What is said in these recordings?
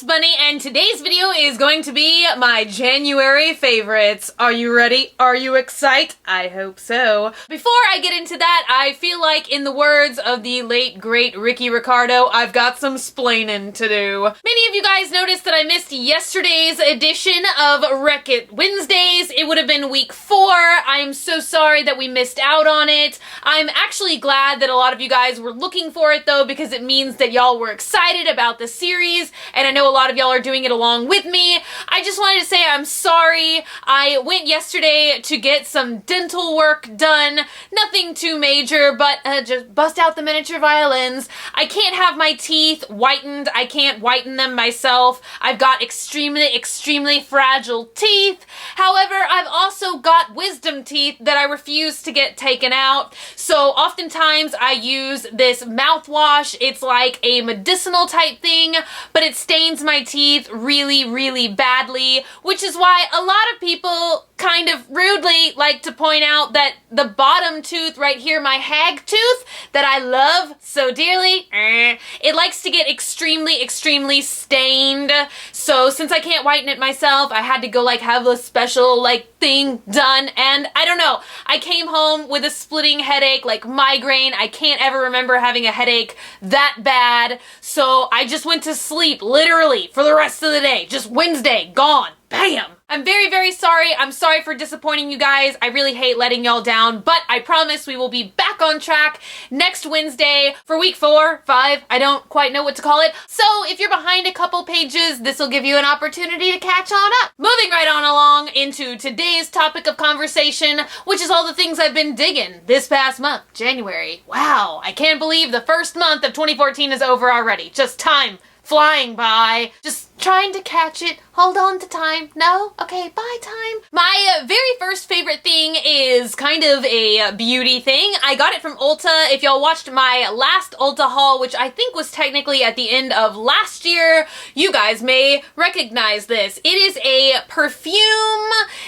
it's Bunny, and today's video is going to be my January favorites. Are you ready? Are you excited? I hope so. Before I get into that, I feel like, in the words of the late, great Ricky Ricardo, I've got some splaining to do. Many of you guys noticed that I missed yesterday's edition of Wreck-It Wednesdays. It would have been week 4. I'm so sorry that we missed out on it. I'm actually glad that a lot of you guys were looking for it, though, because it means that y'all were excited about the series, and I know a lot of y'all are doing it along with me. I just wanted to say I'm sorry. I went yesterday to get some dental work done. Nothing too major, but just bust out the miniature violins. I can't have my teeth whitened. I can't whiten them myself. I've got extremely fragile teeth. However, I've also got wisdom teeth that I refuse to get taken out. So oftentimes I use this mouthwash. It's like a medicinal type thing, but it stains my teeth really badly, which is why a lot of people kind of rudely like to point out that the bottom tooth right here, my hag tooth that I love so dearly, it likes to get extremely stained. So since I can't whiten it myself, I had to go like have a special like thing done, and I don't know, I came home with a splitting headache, like migraine. I can't ever remember having a headache that bad, so I just went to sleep literally for the rest of the day. Just Wednesday, gone. Bam! I'm very sorry. I'm sorry for disappointing you guys. I really hate letting y'all down, but I promise we will be back on track next Wednesday for week 4, 5, I don't quite know what to call it. So if you're behind a couple pages, this will give you an opportunity to catch on up. Moving right on along into today's topic of conversation, which is all the things I've been digging this past month, January. Wow, I can't believe the first month of 2014 is over already. Just time flying by. Just trying to catch it. Hold on to time. No? Okay, bye time. My very first favorite thing is kind of a beauty thing. I got it from Ulta. If y'all watched my last Ulta haul, which I think was technically at the end of last year, you guys may recognize this. It is a perfume.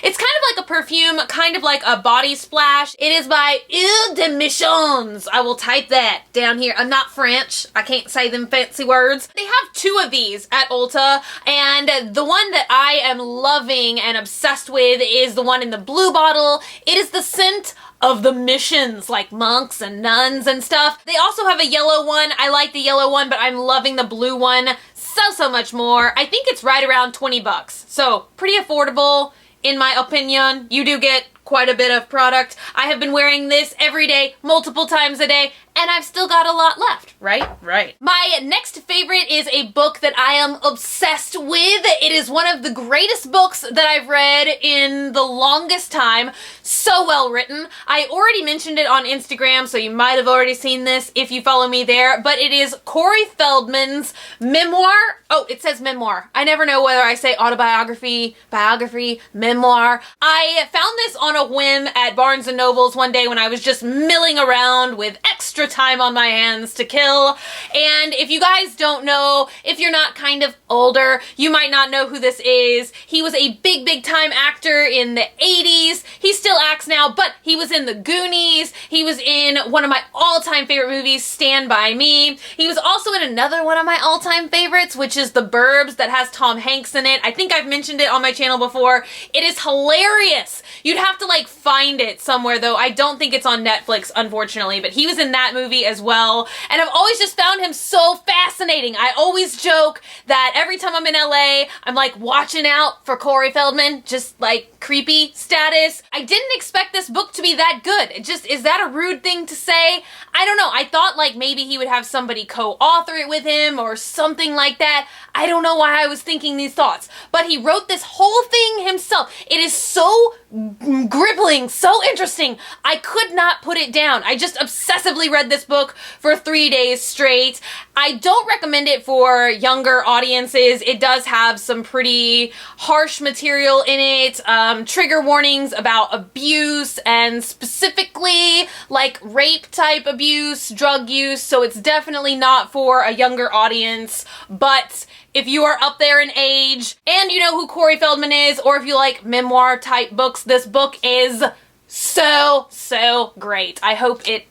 It's kind of like a perfume, kind of like a body splash. It is by Ile de Missions. I will type that down here. I'm not French. I can't say them fancy words. They have 2 of these at Ulta, and the one that I am loving and obsessed with is the one in the blue bottle. It is the scent of the missions, like monks and nuns and stuff. They also have a yellow one. I like the yellow one, but I'm loving the blue one so much more. I think it's right around 20 bucks. So pretty affordable in my opinion. You do get quite a bit of product. I have been wearing this every day, multiple times a day, and I've still got a lot left, right? Right. My next favorite is a book that I am obsessed with. It is one of the greatest books that I've read in the longest time. So well written. I already mentioned it on Instagram, so you might have already seen this if you follow me there, but it is Corey Feldman's memoir. Oh, it says memoir. I never know whether I say autobiography, biography, memoir. I found this on a whim at Barnes & Noble's one day when I was just milling around with extra time on my hands to kill. And if you guys don't know, if you're not kind of older, you might not know who this is. He was a big time actor in the 80s. He still acts now, but he was in The Goonies. He was in one of my all-time favorite movies, Stand By Me. He was also in another one of my all-time favorites, which is The Burbs, that has Tom Hanks in it. I think I've mentioned it on my channel before. It is hilarious. You'd have to like find it somewhere, though. I don't think it's on Netflix, unfortunately, but he was in that movie as well, and I've always just found him so fascinating. I always joke that every time I'm in LA, I'm like watching out for Corey Feldman, just like creepy status. I didn't expect this book to be that good. It just, is that a rude thing to say? I don't know. I thought like maybe he would have somebody co-author it with him or something like that. I don't know why I was thinking these thoughts, but he wrote this whole thing himself. It is so gripping, so interesting. I could not put it down. I just obsessively read this book for 3 days straight. I don't recommend it for younger audiences. It does have some pretty harsh material in it, trigger warnings about abuse, and specifically like rape type abuse, drug use, so it's definitely not for a younger audience. But if you are up there in age and you know who Corey Feldman is, or if you like memoir type books, this book is so great. I hope it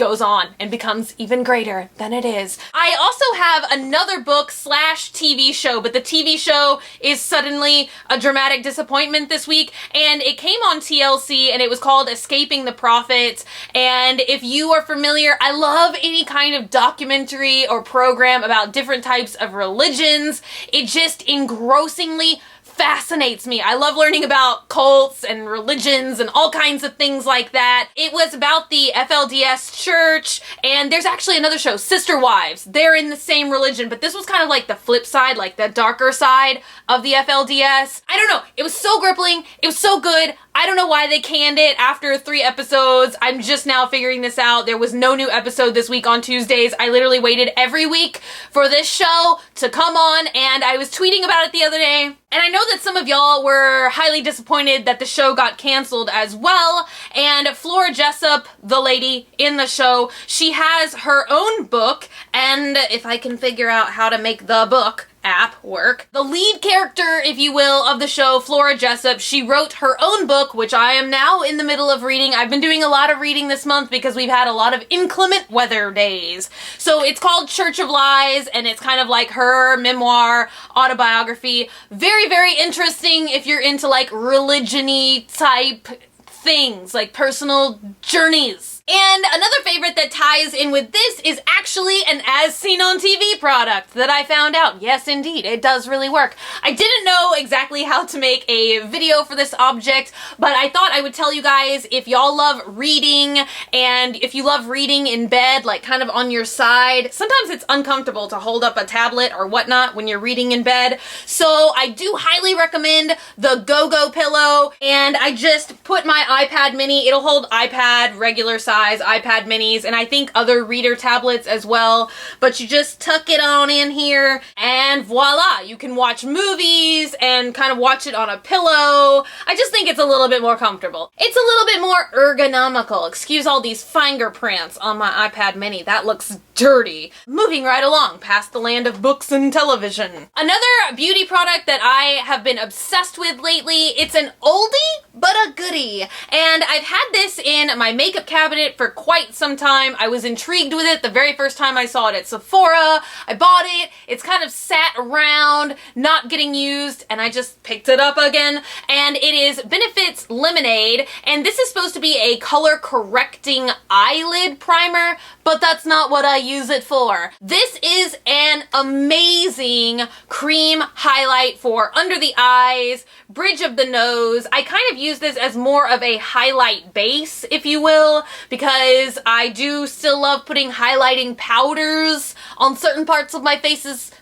goes on and becomes even greater than it is. I also have another book slash TV show, but the TV show is suddenly a dramatic disappointment this week, and it came on TLC, and it was called Escaping the Prophet. And if you are familiar, I love any kind of documentary or program about different types of religions. It just engrossingly fascinates me. I love learning about cults and religions and all kinds of things like that. It was about the FLDS church, and there's actually another show, Sister Wives. They're in the same religion, but this was kind of like the flip side, like the darker side of the FLDS. I don't know. It was so gripping. It was so good. I don't know why they canned it after 3 episodes. I'm just now figuring this out. There was no new episode this week on Tuesdays. I literally waited every week for this show to come on, and I was tweeting about it the other day. And I know that some of y'all were highly disappointed that the show got canceled as well. And Flora Jessup, the lady in the show, she has her own book, and if I can figure out how to make the book app work. The lead character, if you will, of the show, Flora Jessup, she wrote her own book, which I am now in the middle of reading. I've been doing a lot of reading this month because we've had a lot of inclement weather days. So it's called Church of Lies, and it's kind of like her memoir, autobiography. Very, very interesting if you're into like religion-y type things, like personal journeys. And another favorite that ties in with this is actually an As Seen on TV product that I found out. Yes, indeed, it does really work. I didn't know exactly how to make a video for this object, but I thought I would tell you guys if y'all love reading, and if you love reading in bed, like kind of on your side. Sometimes it's uncomfortable to hold up a tablet or whatnot when you're reading in bed. So I do highly recommend the Go-Go pillow, and I just put my iPad mini. It'll hold iPad, regular size iPad minis, and I think other reader tablets as well, but you just tuck it on in here and voila, you can watch movies and kind of watch it on a pillow. I just think it's a little bit more comfortable. It's a little bit more ergonomical. Excuse all these fingerprints on my iPad mini. That looks dirty. Moving right along past the land of books and television. Another beauty product that I have been obsessed with lately, it's an oldie but a goodie, and I've had this in my makeup cabinet for quite some time. I was intrigued with it the very first time I saw it at Sephora. I bought it. It's kind of sat around, not getting used, and I just picked it up again, and it is Benefit's Lemonade, and this is supposed to be a color correcting eyelid primer, but that's not what I use it for. This is an amazing cream highlight for under the eyes, bridge of the nose. I kind of use this as more of a highlight base, if you will, because I do still love putting highlighting powders on certain parts of my faces.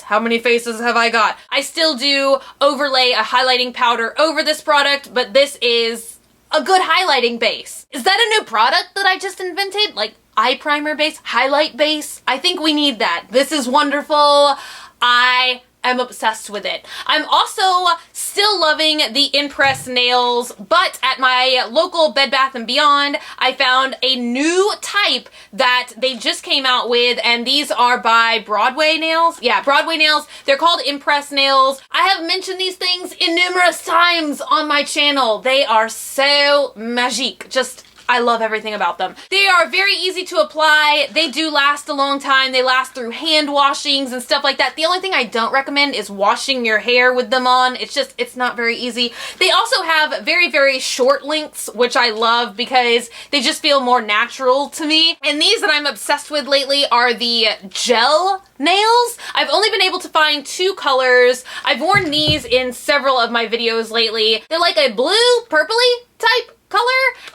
How many faces have I got? I still do overlay a highlighting powder over this product, but this is a good highlighting base. Is that a new product that I just invented? Like eye primer base, highlight base? I think we need that. This is wonderful. I am obsessed with it. I'm also still loving the Impress nails, but at my local Bed Bath & Beyond, I found a new type that they just came out with, and these are by Broadway Nails. Yeah, Broadway Nails. They're called Impress nails. I have mentioned these things numerous times on my channel. They are so magique. Just I love everything about them. They are very easy to apply. They do last a long time. They last through hand washings and stuff like that. The only thing I don't recommend is washing your hair with them on. It's not very easy. They also have very, very short lengths, which I love because they just feel more natural to me. And these that I'm obsessed with lately are the gel nails. I've only been able to find 2 colors. I've worn these in several of my videos lately. They're like a blue, purpley type color,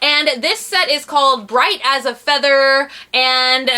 and this set is called Bright as a Feather, and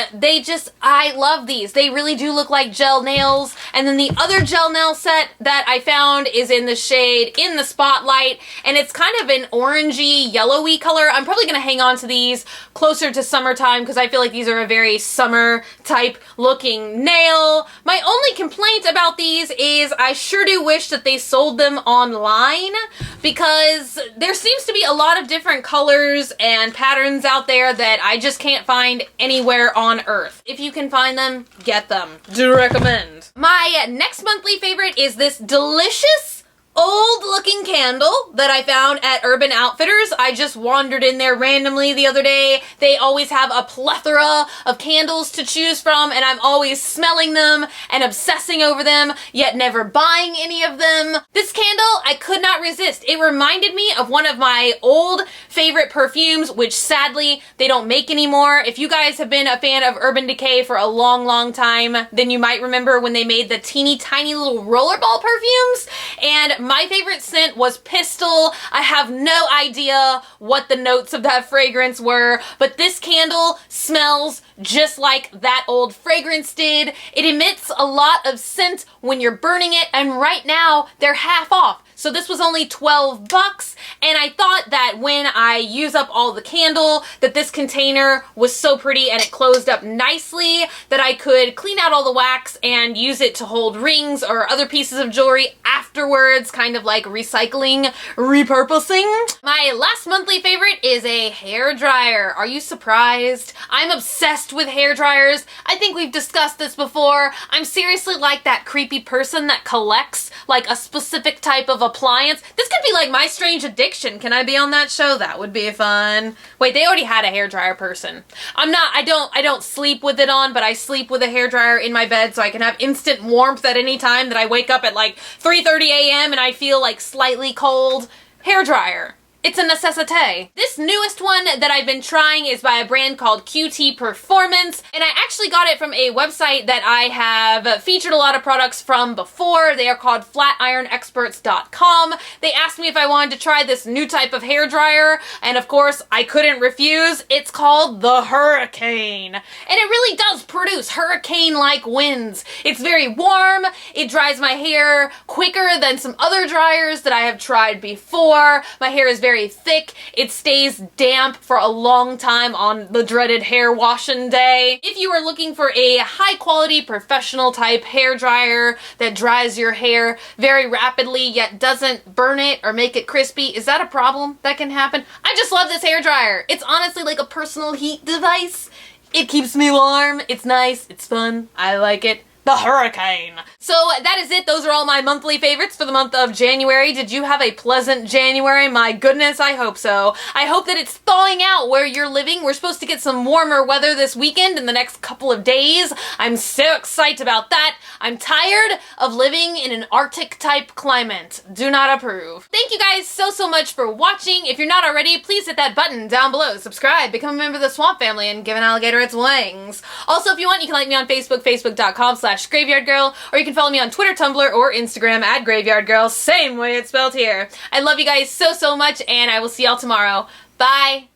I love these. They really do look like gel nails. And then the other gel nail set that I found is in the shade In the Spotlight, and it's kind of an orangey, yellowy color. I'm probably gonna hang on to these closer to summertime because I feel like these are a very summer type looking nail. My only complaint about these is I sure do wish that they sold them online, because there seems to be a lot of different colors and patterns out there that I just can't find anywhere on earth. If you can find them, get them. Do recommend. My next monthly favorite is this delicious old looking candle that I found at Urban Outfitters. I just wandered in there randomly the other day. They always have a plethora of candles to choose from, and I'm always smelling them and obsessing over them, yet never buying any of them. This candle, I could not resist. It reminded me of one of my old favorite perfumes, which sadly they don't make anymore. If you guys have been a fan of Urban Decay for a long, long time, then you might remember when they made the teeny tiny little rollerball perfumes. And my favorite scent was Pistol. I have no idea what the notes of that fragrance were, but this candle smells just like that old fragrance did. It emits a lot of scent when you're burning it, and right now they're half off. So this was only 12 bucks, and I thought that when I use up all the candle, that this container was so pretty and it closed up nicely that I could clean out all the wax and use it to hold rings or other pieces of jewelry afterwards, kind of like recycling, repurposing. My last monthly favorite is a hairdryer. Are you surprised? I'm obsessed with hairdryers. I think we've discussed this before. I'm seriously like that creepy person that collects like a specific type of appliance. This could be like my strange addiction. Can I be on that show? That would be fun. Wait, they already had a hairdryer person. I don't sleep with it on, but I sleep with a hairdryer in my bed so I can have instant warmth at any time that I wake up at like 3:30 a.m. and I feel like slightly cold. Hairdryer. It's a necessité. This newest one that I've been trying is by a brand called QT Performance, and I actually got it from a website that I have featured a lot of products from before. They are called flatironexperts.com. They asked me if I wanted to try this new type of hairdryer, and of course I couldn't refuse. It's called the Hurricane, and it really does produce hurricane-like winds. It's very warm, it dries my hair quicker than some other dryers that I have tried before. My hair is very thick. It stays damp for a long time on the dreaded hair washing day. If you are looking for a high quality professional type hair dryer that dries your hair very rapidly yet doesn't burn it or make it crispy, is that a problem that can happen? I just love this hair dryer. It's honestly like a personal heat device. It keeps me warm. It's nice. It's fun. I like it. The Hurricane. So that is it. Those are all my monthly favorites for the month of January. Did you have a pleasant January? My goodness, I hope so. I hope that it's thawing out where you're living. We're supposed to get some warmer weather this weekend in the next couple of days. I'm so excited about that. I'm tired of living in an Arctic type climate. Do not approve. Thank you guys so much for watching. If you're not already, please hit that button down below. Subscribe, become a member of the Swamp Family, and give an alligator its wings. Also, if you want, you can like me on Facebook, facebook.com/GraveyardGirl, or you can follow me on Twitter, Tumblr, or Instagram at GraveyardGirl, same way it's spelled here. I love you guys so much, and I will see y'all tomorrow. Bye!